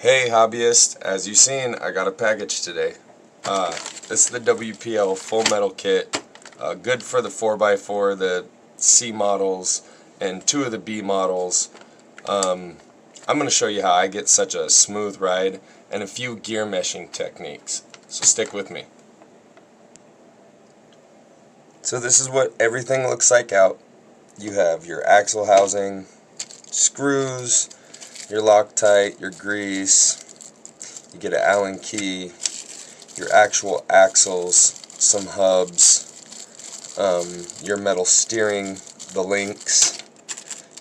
Hey hobbyist, as you've seen, I got a package today. This is the WPL full metal kit, good for the 4x4, the C models, and 2 of the B models. I'm going to show you how I get such a smooth ride and a few gear meshing techniques, so stick with me. So this is what everything looks like out. You have your axle housing, screws, your Loctite, your grease, you get an Allen key, your actual axles, some hubs, your metal steering, the links,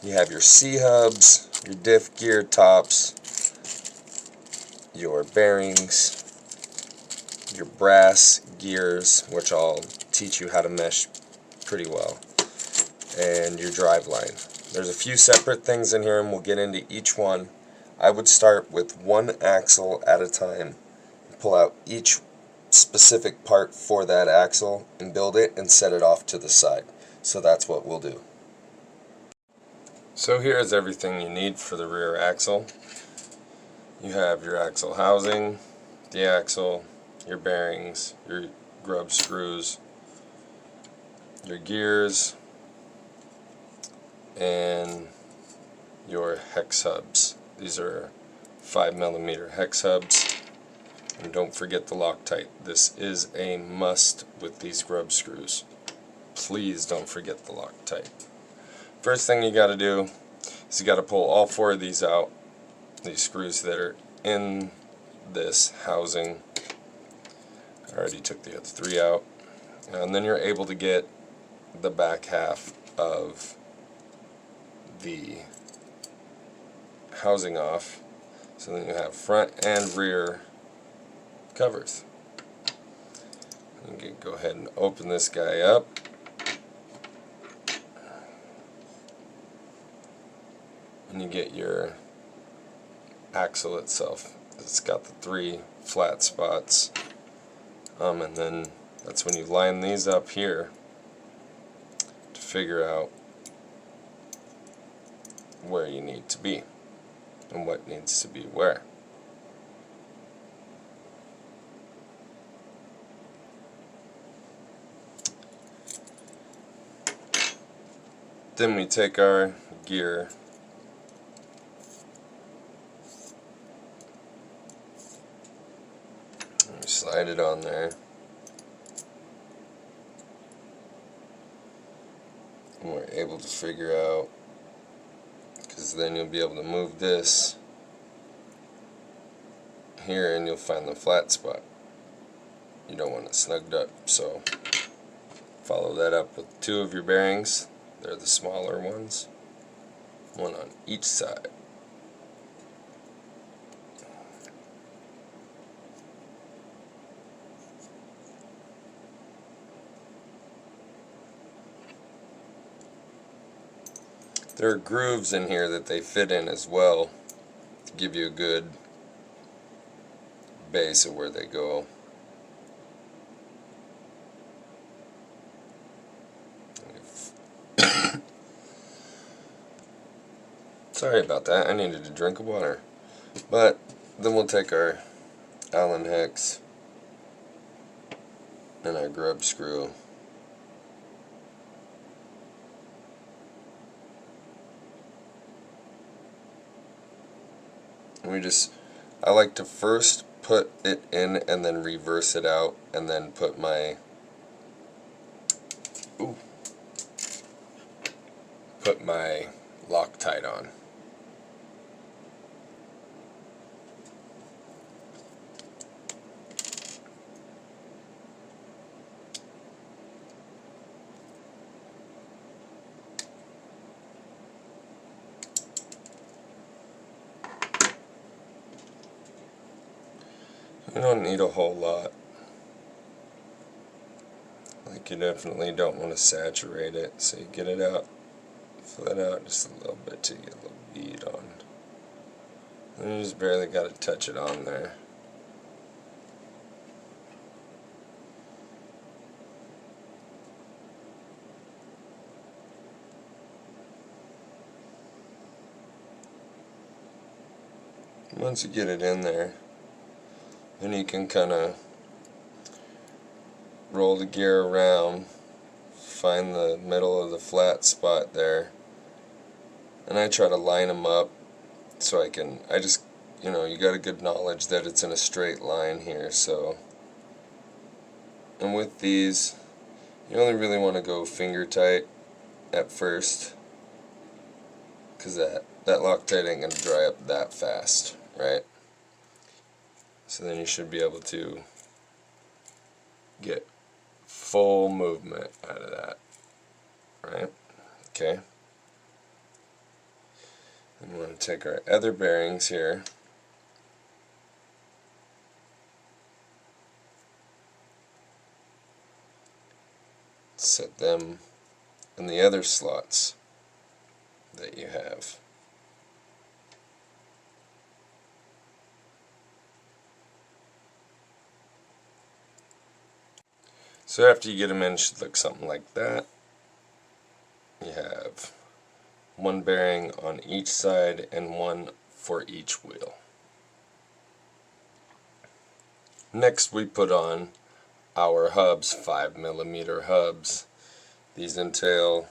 you have your C-hubs, your diff gear tops, your bearings, your brass gears, which I'll teach you how to mesh pretty well, and your drive line. There's a few separate things in here and we'll get into each one. I would start with one axle at a time. Pull out each specific part for that axle and build it and set it off to the side. So that's what we'll do. So here is everything you need for the rear axle. You have your axle housing, the axle, your bearings, your grub screws, your gears, and your hex hubs. These are 5mm hex hubs. And don't forget the Loctite. This is a must with these grub screws. Please don't forget the Loctite. First thing you got to do is you got to pull all 4 of these out, these screws that are in this housing. I already took the other 3 out. And then you're able to get the back half of the housing off. So then you have front and rear covers. You can go ahead and open this guy up. And you get your axle itself. It's got the 3 flat spots. And then that's when you line these up here to figure out where you need to be and what needs to be where. Then we take our gear and we slide it on there. And we're able to figure out, because then you'll be able to move this here and you'll find the flat spot. You don't want it snugged up, so follow that up with 2 of your bearings. They're the smaller ones, 1 on each side. There are grooves in here that they fit in as well to give you a good base of where they go. Sorry about that, I needed a drink of water. But then we'll take our Allen hex and our grub screw. And I like to first put it in and then reverse it out and then put my Loctite on. You don't need a whole lot. Like, you definitely don't want to saturate it, so you get it out, fill it out just a little bit till you get a little bead on. And you just barely got to touch it on there. Once you get it in there, then you can kind of roll the gear around, find the middle of the flat spot there, and I try to line them up so I just, you got a good knowledge that it's in a straight line here. So, and with these, you only really want to go finger tight at first, because that Loctite ain't going to dry up that fast, right? So then you should be able to get full movement out of that, right? Okay. And we want to take our other bearings here, set them in the other slots that you have. So after you get them in, it should look something like that. You have one bearing on each side and one for each wheel. Next we put on our hubs, 5mm hubs. These entail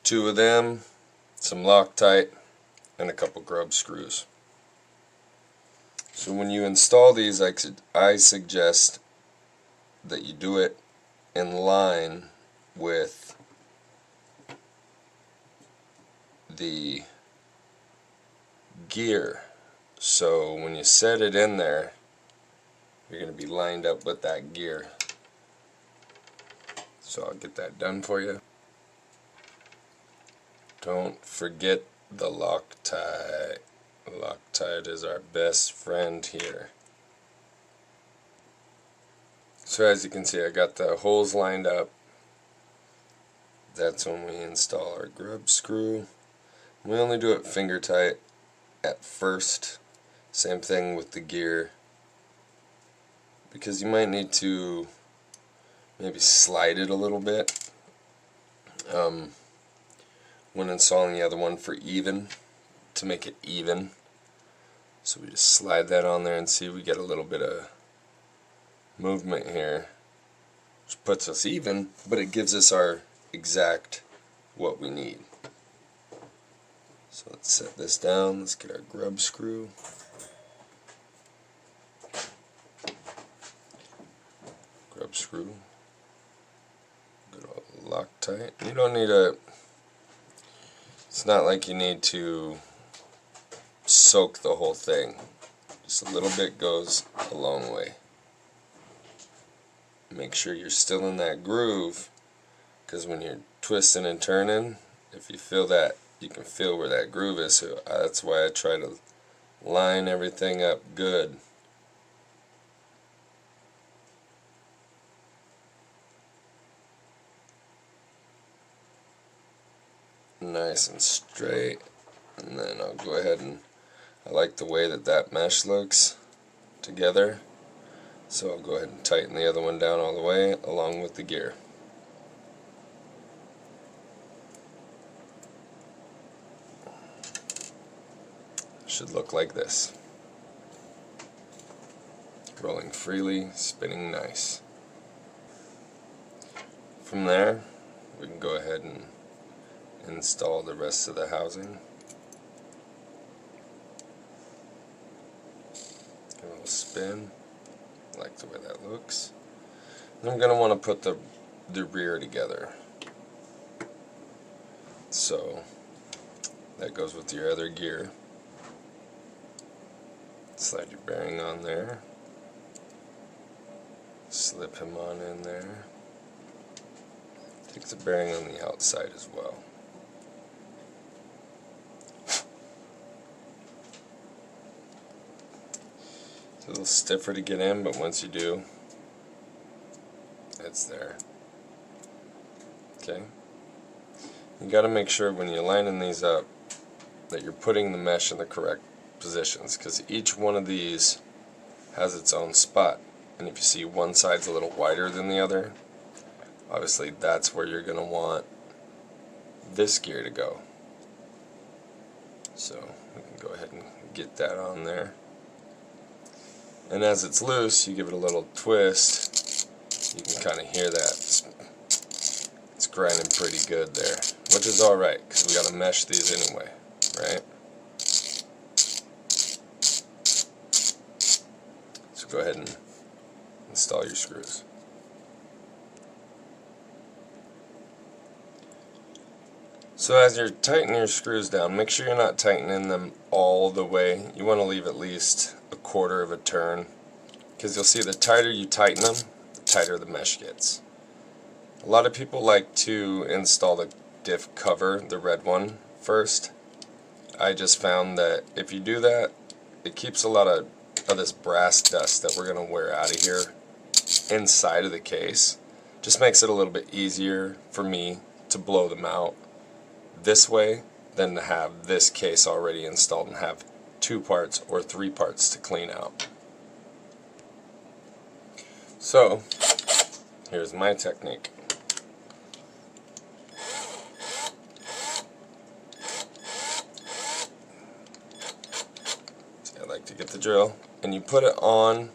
2 of them, some Loctite, and a couple grub screws. So when you install these, I suggest that you do it in line with the gear. So when you set it in there, you're going to be lined up with that gear. So I'll get that done for you. Don't forget the Loctite. Loctite is our best friend here. So as you can see, I got the holes lined up. That's when we install our grub screw. We only do it finger tight at first. Same thing with the gear, because you might need to maybe slide it a little bit when installing the other one to make it even. So we just slide that on there and see we get a little bit of movement here, which puts us even, but it gives us our exact what we need. So let's set this down. Let's get our grub screw. Grub screw. Good old Loctite. You don't need it's not like you need to soak the whole thing. Just a little bit goes a long way. Make sure you're still in that groove, because when you're twisting and turning, if you feel that, you can feel where that groove is. So that's why I try to line everything up good. Nice and straight. And then I'll go ahead and, I like the way that mesh looks together. So I'll go ahead and tighten the other one down all the way along with the gear. Should look like this. Rolling freely, spinning nice. From there, we can go ahead and install the rest of the housing. Give it a little spin. I like the way that looks. And I'm going to want to put the rear together. So that goes with your other gear. Slide your bearing on there. Slip him on in there. Take the bearing on the outside as well. It's a little stiffer to get in, but once you do, it's there. Okay? You got to make sure when you're lining these up that you're putting the mesh in the correct positions, because each one of these has its own spot. And if you see one side's a little wider than the other, obviously that's where you're going to want this gear to go. So we can go ahead and get that on there. And as it's loose, you give it a little twist. You can kind of hear that. It's grinding pretty good there, which is alright, because we got to mesh these anyway, right? So go ahead and install your screws. So as you're tightening your screws down, make sure you're not tightening them all the way. You want to leave at least a quarter of a turn, because you'll see the tighter you tighten them, the tighter the mesh gets. A lot of people like to install the diff cover, the red one, first. I just found that if you do that, it keeps a lot of this brass dust that we're going to wear out of here inside of the case. Just makes it a little bit easier for me to blow them out this way than to have this case already installed and have 2 parts or 3 parts to clean out. So here's my technique. So I like to get the drill and you put it on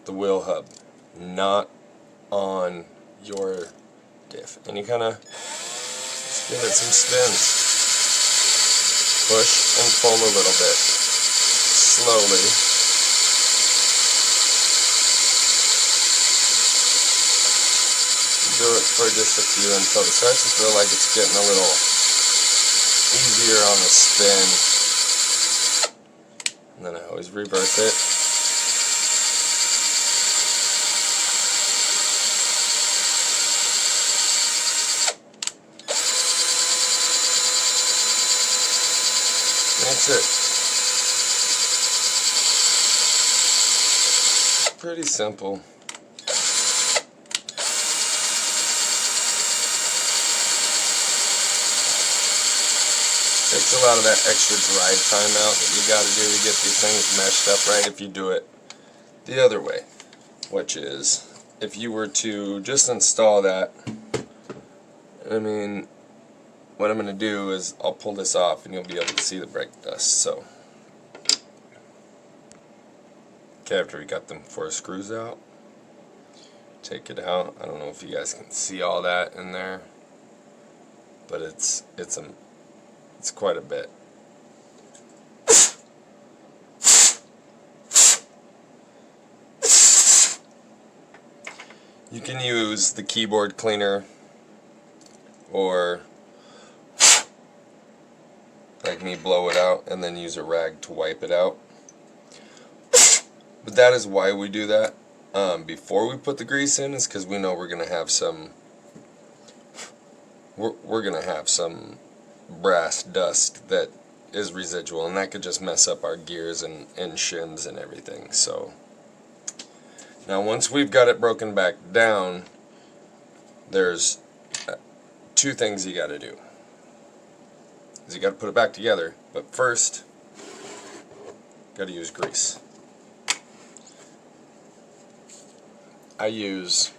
the wheel hub, not on your diff, and you kind of just give it some spins. Push and pull a little bit, slowly. Do it for just a few until it starts to feel like it's getting a little easier on the spin. And then I always reverse it. That's it. Pretty simple. Takes a lot of that extra drive time out that you got to do to get these things meshed up right if you do it the other way, which is if you were to just install that. I mean, what I'm going to do is I'll pull this off and you'll be able to see the brake dust. So, okay, after we got them 4 screws out, take it out. I don't know if you guys can see all that in there, but it's quite a bit. You can use the keyboard cleaner or like me, blow it out and then use a rag to wipe it out. But that is why we do that before we put the grease in, is because we know we're gonna have some we're gonna have some brass dust that is residual, and that could just mess up our gears and shins and everything. So now once we've got it broken back down, there's 2 things you got to do. You got to put it back together, but first got to use grease. I use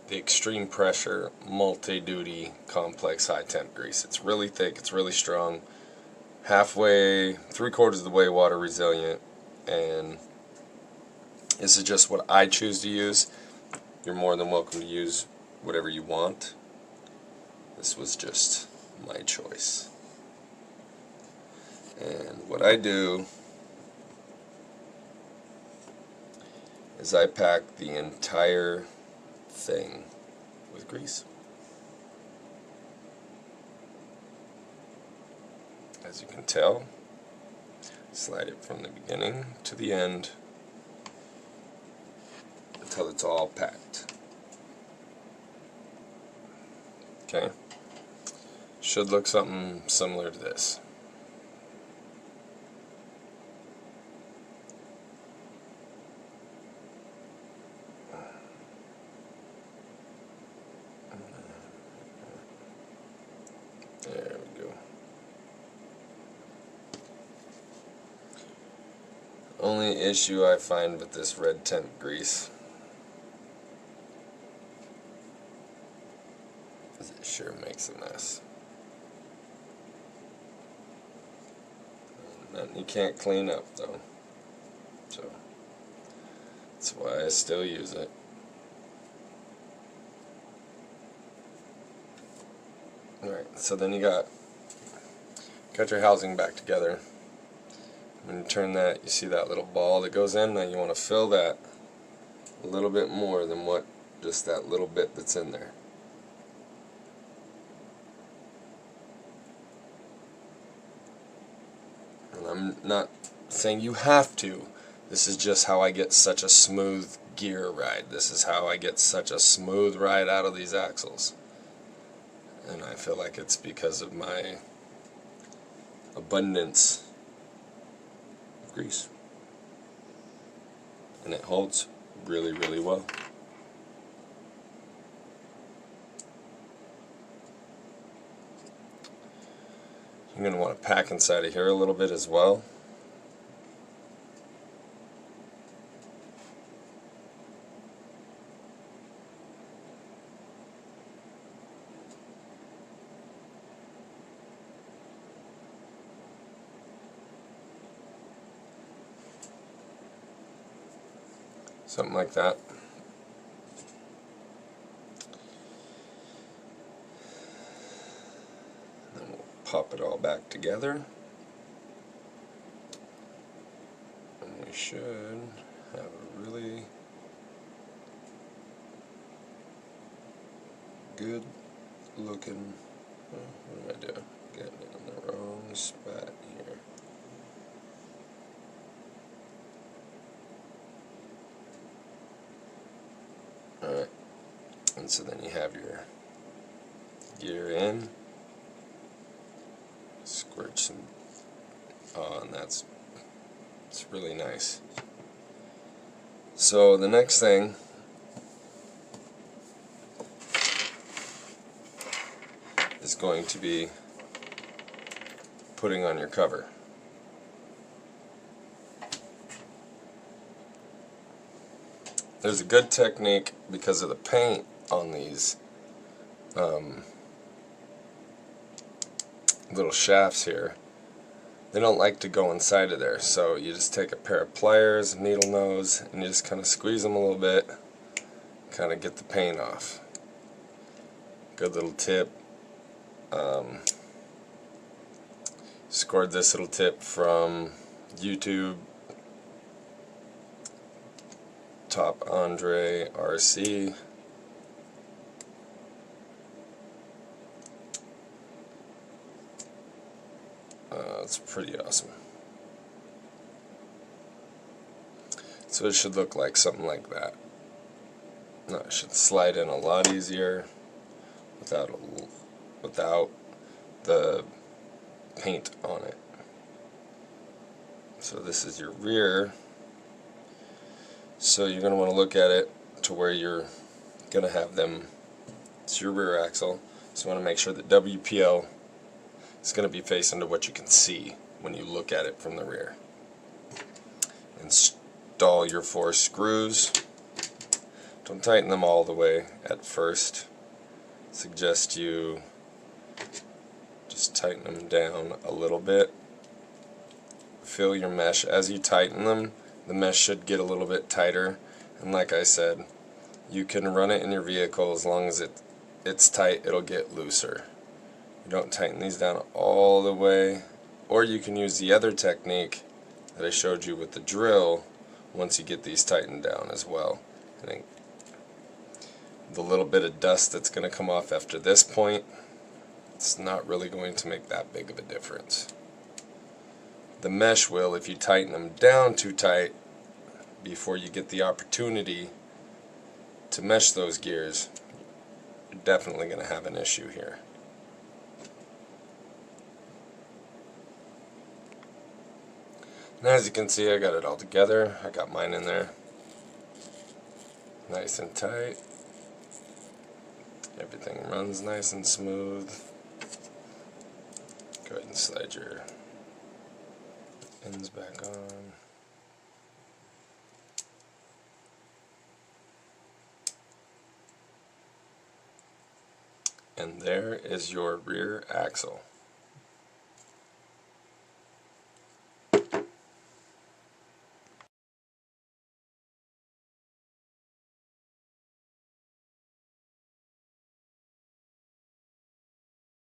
the extreme pressure multi-duty complex high temp grease. It's really thick, it's really strong, halfway, 3/4 of the way water resilient, and this is just what I choose to use. You're more than welcome to use whatever you want. This was just my choice. And what I do is I pack the entire thing with grease. As you can tell, slide it from the beginning to the end until it's all packed. Okay? Should look something similar to this. There we go. Only issue I find with this red temp grease is it sure makes a mess. Nothing you can't clean up though. So that's why I still use it. Alright, so then you got your housing back together. When you turn that, you see that little ball that goes in. Now you want to fill that a little bit more than what just that little bit that's in there. And I'm not saying you have to. This is just how I get such a smooth gear ride. This is how I get such a smooth ride out of these axles. And I feel like it's because of my abundance of grease. And it holds really, really well. You're going to want to pack inside of here a little bit as well. Something like that. Then we'll pop it all back together. And we should have a really good looking, what am I doing? Getting it in the wrong spot here. Alright, and so then you have your gear in, squirt some, and it's really nice. So the next thing is going to be putting on your cover. There's a good technique because of the paint on these little shafts here. They don't like to go inside of there, so you just take a pair of pliers, needle nose, and you just kind of squeeze them a little bit, kind of get the paint off. Good little tip. Scored this little tip from YouTube. Top Andre RC. It's pretty awesome. So it should look like something like that. No, it should slide in a lot easier without the paint on it. So this is your rear. So you're going to want to look at it to where you're going to have them. It's your rear axle. So you want to make sure that WPL is going to be facing to what you can see when you look at it from the rear. Install your 4 screws. Don't tighten them all the way at first. Suggest you just tighten them down a little bit. Feel your mesh as you tighten them. The mesh should get a little bit tighter, and like I said, you can run it in your vehicle as long as it's tight, it'll get looser. You don't tighten these down all the way, or you can use the other technique that I showed you with the drill once you get these tightened down as well. I think the little bit of dust that's going to come off after this point, it's not really going to make that big of a difference. The mesh will if you tighten them down too tight before you get the opportunity to mesh those gears. You're definitely going to have an issue here. And as you can see, I got it all together. I got mine in there nice and tight. Everything runs nice and smooth. Go ahead and slide your ends back on. And there is your rear axle.